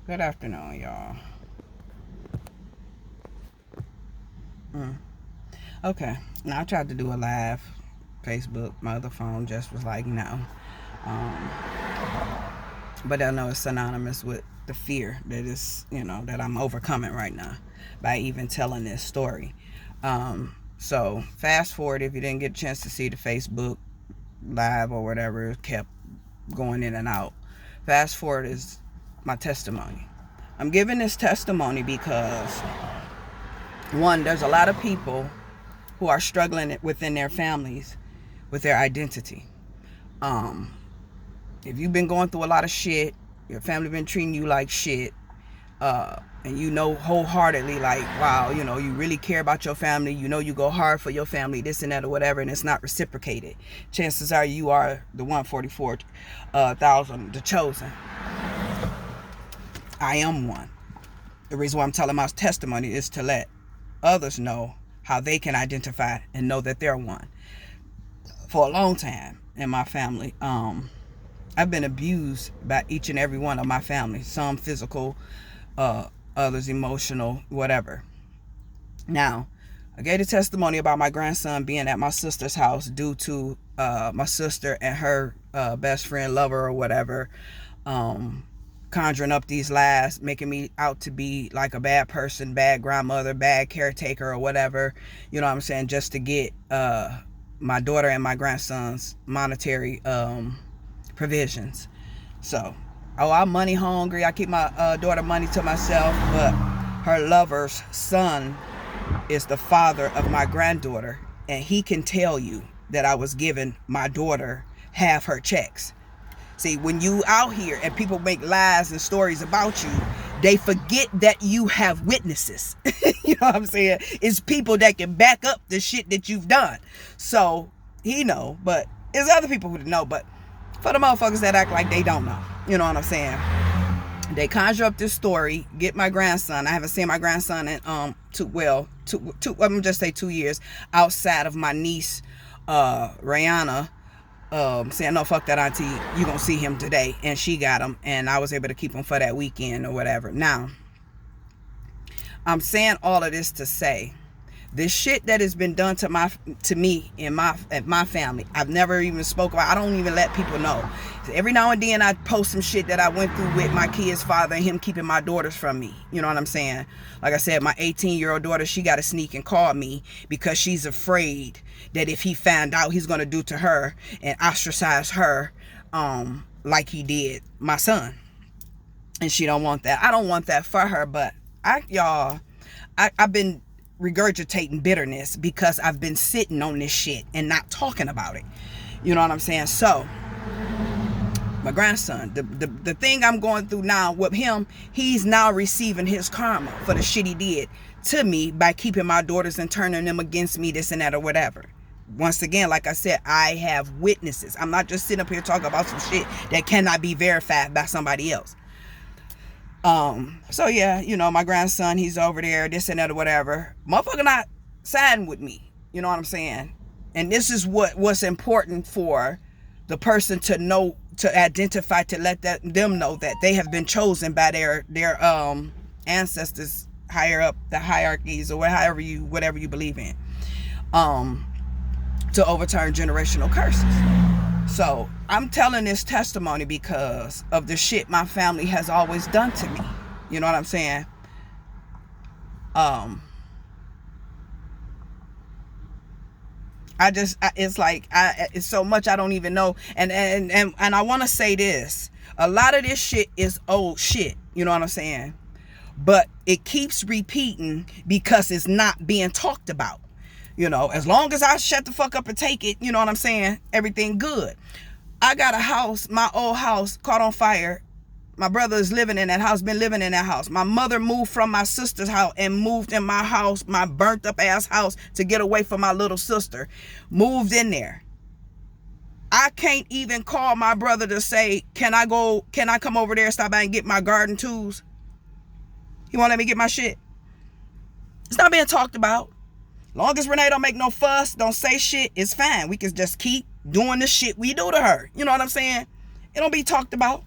Good afternoon, y'all. Okay, now I tried to do a live Facebook. My other phone just was like, no. Um, but I know it's synonymous with the fear that is, that I'm overcoming right now by even telling this story. So fast forward, if you didn't get a chance to see the Facebook live or whatever, it kept going in and out. Fast forward is my testimony. I'm giving this testimony because, one, there's a lot of people who are struggling within their families with their identity. Um, if you've been going through a lot of shit, your family been treating you like shit, and wholeheartedly, like, wow, you really care about your family, you go hard for your family, this and that or whatever, and it's not reciprocated. Chances are you are the 144,000, the chosen. I am one. The reason why I'm telling my testimony is to let others know how they can identify and know that they're one. For a long time in my family, I've been abused by each and every one of my family. Some physical, others emotional, whatever. Now, I gave a testimony about my grandson being at my sister's house due to my sister and her best friend, lover, or whatever, conjuring up these lies, making me out to be like a bad person, bad grandmother, bad caretaker, or whatever, you know what I'm saying, just to get my daughter and my grandson's monetary provisions. So, I'm money hungry. I keep my daughter money to myself, but her lover's son is the father of my granddaughter, and he can tell you that I was giving my daughter half her checks. See, when you out here and people make lies and stories about you, they forget that you have witnesses. You know what I'm saying? It's people that can back up the shit that you've done. So, he know, but there's other people who know, but for the motherfuckers that act like they don't know, you know what I'm saying? They conjure up this story, get my grandson. I haven't seen my grandson in I'm gonna just say 2 years, outside of my niece, Rihanna, saying, no, fuck that auntie, you gonna see him today. And she got him, and I was able to keep him for that weekend or whatever. Now, I'm saying all of this to say, this shit that has been done to me and my family, I've never even spoke about. I don't even let people know. Every now and then I post some shit that I went through with my kid's father and him keeping my daughters from me. You know what I'm saying? Like I said, my 18-year-old daughter, she got to sneak and call me because she's afraid that if he found out, he's going to do to her and ostracize her like he did my son. And she don't want that. I don't want that for her, but I've been regurgitating bitterness because I've been sitting on this shit and not talking about it. You know what I'm saying? So, my grandson, the thing I'm going through now with him, he's now receiving his karma for the shit he did to me by keeping my daughters and turning them against me, this and that or whatever. Once again, like I said, I have witnesses. I'm not just sitting up here talking about some shit that cannot be verified by somebody else. So yeah, my grandson, he's over there, this and that or whatever. Motherfucker not siding with me. You know what I'm saying? And this is what's important for the person to know, to identify, to let them know that they have been chosen by their ancestors higher up the hierarchies or whatever you believe in, to overturn generational curses. So I'm telling this testimony because of the shit my family has always done to me. You know what I'm saying? It's so much I don't even know. And I want to say this. A lot of this shit is old shit. You know what I'm saying? But it keeps repeating because it's not being talked about. As long as I shut the fuck up and take it, you know what I'm saying? Everything good. I got a house, my old house, caught on fire. My brother is living in that house, been living in that house. My mother moved from my sister's house and moved in my house, my burnt up ass house, to get away from my little sister. Moved in there. I can't even call my brother to say, can I come over there, stop by and get my garden tools? He won't let me get my shit. It's not being talked about. Long as Renee don't make no fuss, don't say shit, it's fine. We can just keep doing the shit we do to her. You know what I'm saying? It don't be talked about.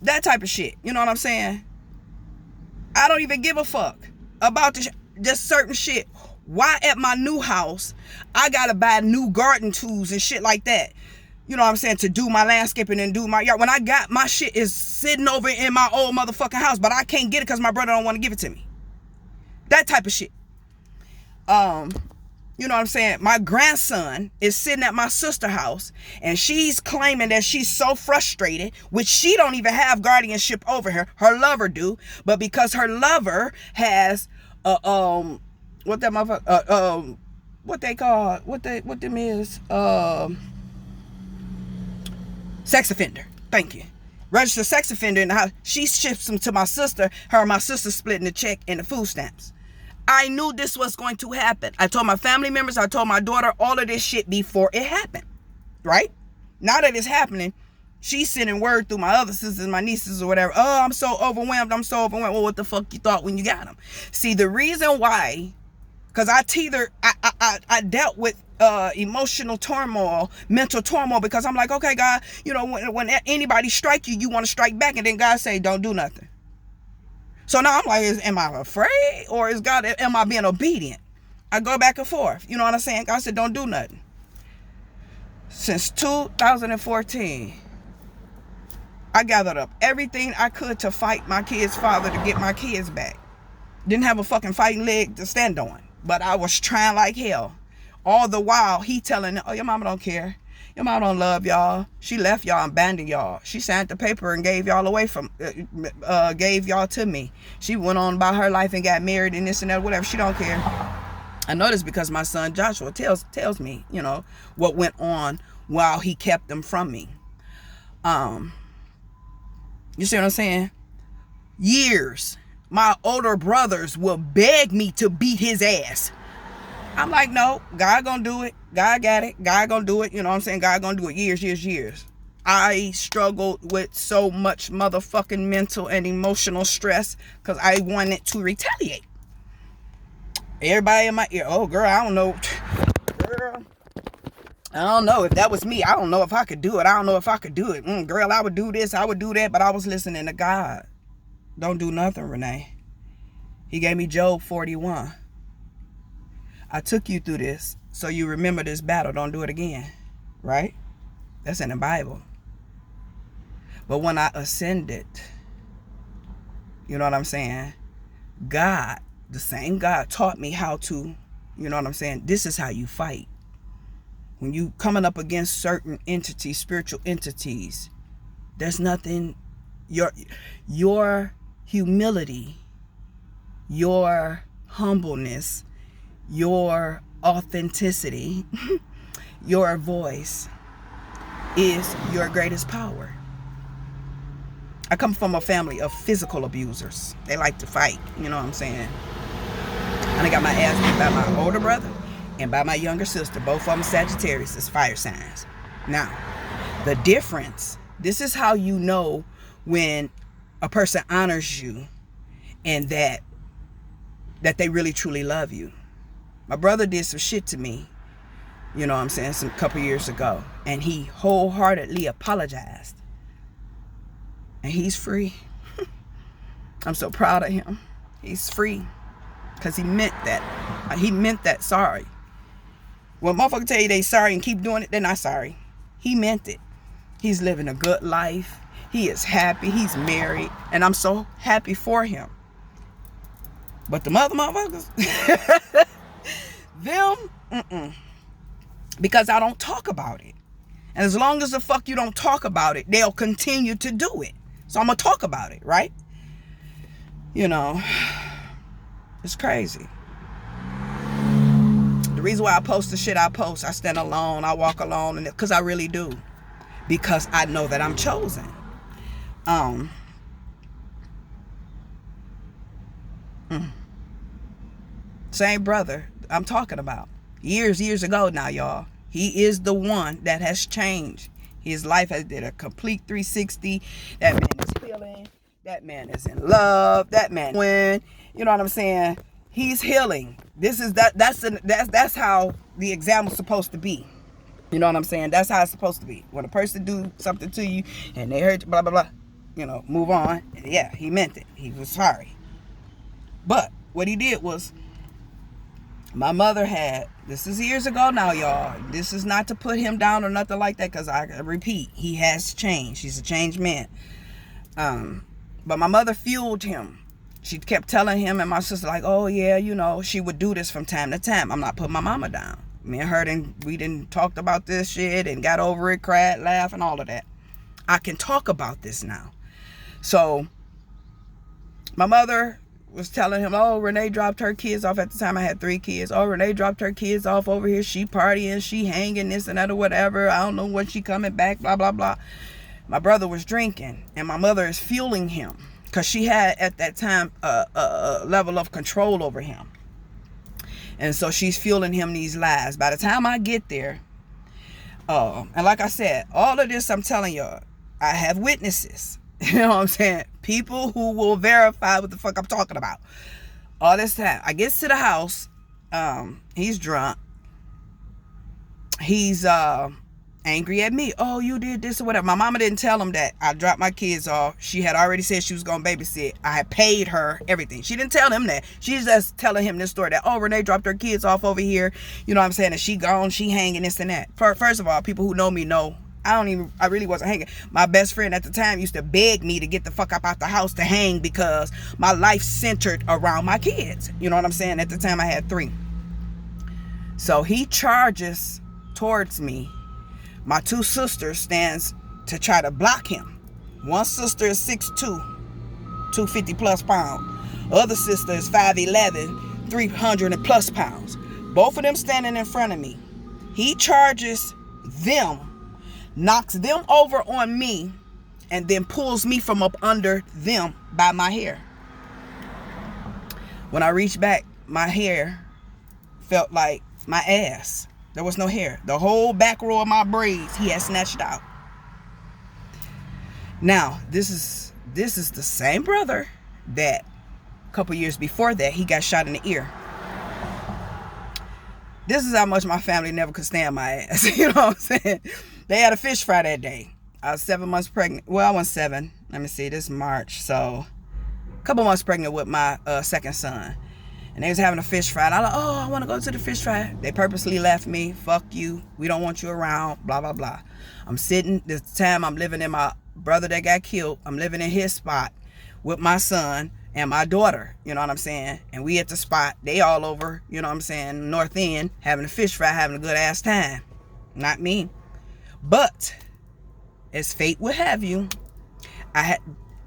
That type of shit. You know what I'm saying? I don't even give a fuck about just certain shit. Why at my new house, I gotta buy new garden tools and shit like that? You know what I'm saying? To do my landscaping and do my yard. When I got my shit is sitting over in my old motherfucking house, but I can't get it because my brother don't want to give it to me. That type of shit. You know what I'm saying? My grandson is sitting at my sister's house and she's claiming that she's so frustrated, which she don't even have guardianship over her. Her lover do, but because her lover has what that motherfucker what they call what them is sex offender. Thank you. Registered sex offender in the house. She ships them to my sister. Her and my sister splitting the check and the food stamps. I knew this was going to happen. I told my family members, I told my daughter all of this shit before it happened. Right? Now that it's happening, she's sending word through my other sisters, my nieces or whatever. Oh, I'm so overwhelmed. Well, what the fuck you thought when you got them? See, the reason why, because I dealt with emotional turmoil, mental turmoil, because I'm like, okay, God, you know, when anybody strike you, you want to strike back, and then God say, don't do nothing. So now I'm like, am I afraid, or am I being obedient? I go back and forth. You know what I'm saying? God said, don't do nothing. Since 2014, I gathered up everything I could to fight my kid's father to get my kids back. Didn't have a fucking fighting leg to stand on, but I was trying like hell. All the while, he telling, oh, your mama don't care. Your mama don't love y'all. She left y'all and abandoned y'all. She signed the paper and gave y'all away gave y'all to me. She went on about her life and got married and this and that, whatever. She don't care. I know this because my son Joshua tells me, you know, what went on while he kept them from me. You see what I'm saying? Years. My older brothers will beg me to beat his ass. I'm like, no, God gonna do it. God got it. God gonna do it. You know what I'm saying? God gonna do it. Years. I struggled with so much motherfucking mental and emotional stress because I wanted to retaliate. Everybody in my ear, oh girl, I don't know. Girl, I don't know if that was me. I don't know if I could do it. I don't know if I could do it. Girl, I would do this. I would do that. But I was listening to God. Don't do nothing, Renee. He gave me Job 41. I took you through this so you remember this battle. Don't do it again. Right? That's in the Bible. But when I ascended, you know what I'm saying? God, the same God taught me how to, you know what I'm saying? This is how you fight. When you coming up against certain entities, spiritual entities, there's nothing, your humility, your humbleness, your authenticity, your voice is your greatest power. I come from a family of physical abusers. They like to fight, you know what I'm saying? And I got my ass beat by my older brother and by my younger sister. Both of them Sagittarius, is fire signs. Now, the difference, this is how you know when a person honors you and that they really truly love you. My brother did some shit to me, you know what I'm saying, some couple years ago, and he wholeheartedly apologized. And he's free. I'm so proud of him. He's free because he meant that. He meant that sorry. When motherfuckers tell you they sorry and keep doing it, they're not sorry. He meant it. He's living a good life. He is happy. He's married. And I'm so happy for him. But the mother motherfuckers, them, because I don't talk about it. And as long as the fuck you don't talk about it, they'll continue to do it. So I'm going to talk about it, right? You know, it's crazy. The reason why I post the shit I post, I stand alone, I walk alone, and because I really do. Because I know that I'm chosen. Same brother I'm talking about. Years ago now, y'all. He is the one that has changed. His life has did a complete 360. That man is healing. That man is in love. That man win. You know what I'm saying? He's healing. This is that's how the example's supposed to be. You know what I'm saying? That's how it's supposed to be. When a person do something to you and they hurt you, blah blah blah. move on. Yeah, he meant it. He was sorry. But what he did was, my mother had, this is years ago now, y'all. This is not to put him down or nothing like that, because I repeat, he has changed. He's a changed man. But my mother fueled him. She kept telling him and my sister, like, oh yeah, she would do this from time to time. I'm not putting my mama down. Me and her, we didn't talked about this shit and got over it, cried, laughed, and all of that. I can talk about this now. So my mother was telling him, oh, Renee dropped her kids off. At the time I had 3 kids. Oh, Renee dropped her kids off over here. She partying, she hanging, this and that or whatever. I don't know when she coming back, blah, blah, blah. My brother was drinking, and my mother is fueling him, because she had at that time a level of control over him. And so she's fueling him these lies. By the time I get there, and like I said, all of this I'm telling y'all, I have witnesses. You know what I'm saying? People who will verify what the fuck I'm talking about. All this time. I get to the house. He's drunk. He's angry at me. Oh, you did this or whatever. My mama didn't tell him that I dropped my kids off. She had already said she was going to babysit. I had paid her everything. She didn't tell him that. She's just telling him this story that, oh, Renee dropped her kids off over here. You know what I'm saying? And she gone, she hanging, this and that. First of all, people who know me know I really wasn't hanging. My best friend at the time used to beg me to get the fuck up out the house to hang, because my life centered around my kids. You know what I'm saying? At the time I had 3. So he charges towards me. My 2 sisters stands to try to block him. One sister is 6'2", 250 plus pounds. Other sister is 5'11", 300 and plus pounds. Both of them standing in front of me. He charges them, knocks them over on me, and then pulls me from up under them by my hair. When I reached back, my hair felt like my ass. There was no hair. The whole back row of my braids he had snatched out. Now, this is the same brother that a couple years before that, he got shot in the ear. This is how much my family never could stand my ass. You know what I'm saying? They had a fish fry that day. I was 7 months pregnant. Well, I was 7. Let me see. This is March. So, a couple months pregnant with my second son. And they was having a fish fry. And I was like, oh, I want to go to the fish fry. They purposely left me. Fuck you. We don't want you around. Blah, blah, blah. I'm sitting. This time I'm living in my brother that got killed. I'm living in his spot with my son and my daughter. You know what I'm saying? And we at the spot. They all over, you know what I'm saying, North End, having a fish fry, having a good ass time. Not me. But, as fate would have you, I had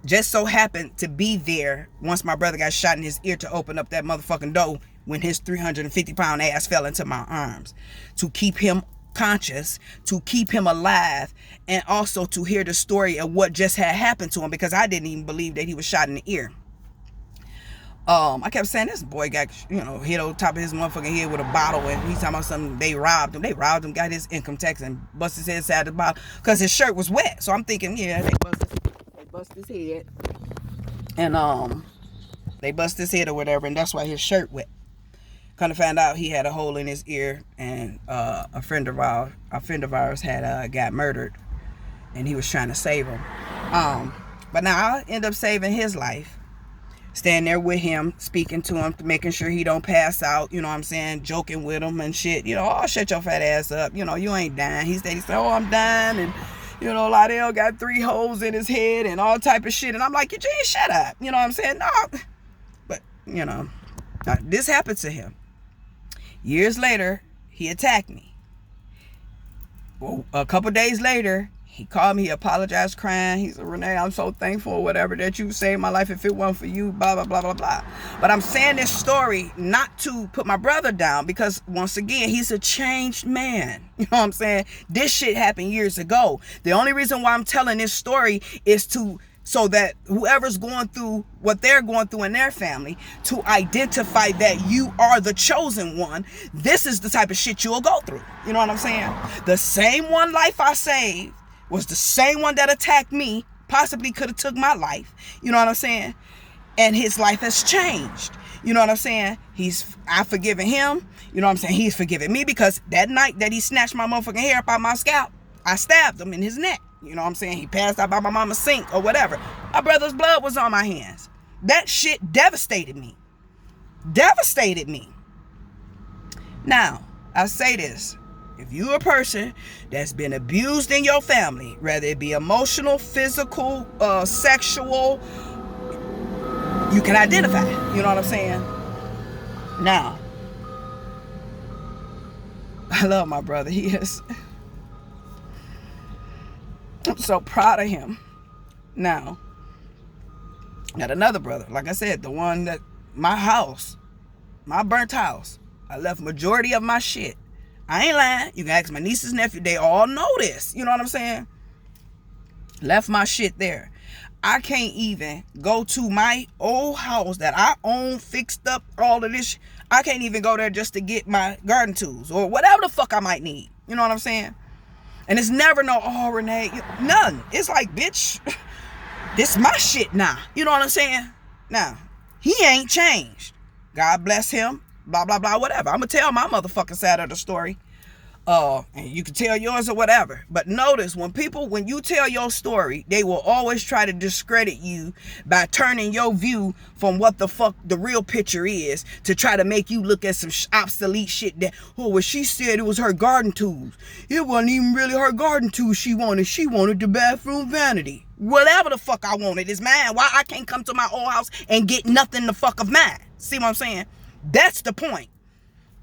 just so happened to be there once my brother got shot in his ear to open up that motherfucking door when his 350-pound ass fell into my arms, to keep him conscious, to keep him alive, and also to hear the story of what just had happened to him, because I didn't even believe that he was shot in the ear. I kept saying, this boy got, hit on top of his motherfucking head with a bottle, and he's talking about something, they robbed him, got his income tax and busted his head inside the bottle, because his shirt was wet. So I'm thinking, yeah, they bust his head, and they bust his head or whatever, and that's why his shirt wet. Kind of found out he had a hole in his ear, and a friend of ours had got murdered, and he was trying to save him. But now I end up saving his life, standing there with him, speaking to him, making sure he don't pass out, you know what I'm saying, joking with him and shit, oh, shut your fat ass up, you ain't dying. He said, oh, I'm dying, and Lydell got 3 holes in his head and all type of shit. And I'm like, you just shut up. You know what I'm saying? No. But, this happened to him. Years later, he attacked me. Well, a couple days later, he called me, he apologized, crying. He said, Renee, I'm so thankful or whatever that you saved my life. If it wasn't for you, blah, blah, blah, blah, blah. But I'm saying this story not to put my brother down, because once again, he's a changed man. You know what I'm saying? This shit happened years ago. The only reason why I'm telling this story is so that whoever's going through what they're going through in their family, to identify that you are the chosen one. This is the type of shit you'll go through. You know what I'm saying? The same one life I saved was the same one that attacked me, possibly could have took my life. You know what I'm saying? And his life has changed. You know what I'm saying? I've forgiven him. You know what I'm saying? He's forgiven me, because that night that he snatched my motherfucking hair up out my scalp, I stabbed him in his neck. You know what I'm saying? He passed out by my mama's sink or whatever. My brother's blood was on my hands. That shit devastated me. Devastated me. Now, I say this. If you're a person that's been abused in your family, whether it be emotional, physical, sexual, you can identify. You know what I'm saying? Now, I love my brother. He is. I'm so proud of him. Now, got another brother. Like I said, the one that, my house, my burnt house, I left majority of my shit. I ain't lying. You can ask my nieces and nephew. They all know this. You know what I'm saying? Left my shit there. I can't even go to my old house that I own, fixed up, all of this. I can't even go there just to get my garden tools or whatever the fuck I might need. You know what I'm saying? And it's never no, oh, Renee, none. It's like, bitch, this my shit now. You know what I'm saying? Now, he ain't changed. God bless him. Blah, blah, blah, whatever. I'm going to tell my motherfucking side of the story. And you can tell yours or whatever. But notice, when you tell your story, they will always try to discredit you by turning your view from what the fuck the real picture is to try to make you look at some obsolete shit that, oh, well, she said it was her garden tools. It wasn't even really her garden tools she wanted. She wanted the bathroom vanity. Whatever the fuck I wanted is mine. Why I can't come to my old house and get nothing the fuck of mine? See what I'm saying? That's the point.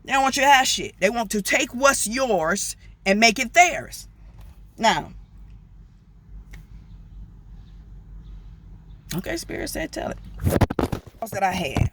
They don't want you to have shit. They want to take what's yours and make it theirs. Now, okay, Spirit said, tell it. What else that I had?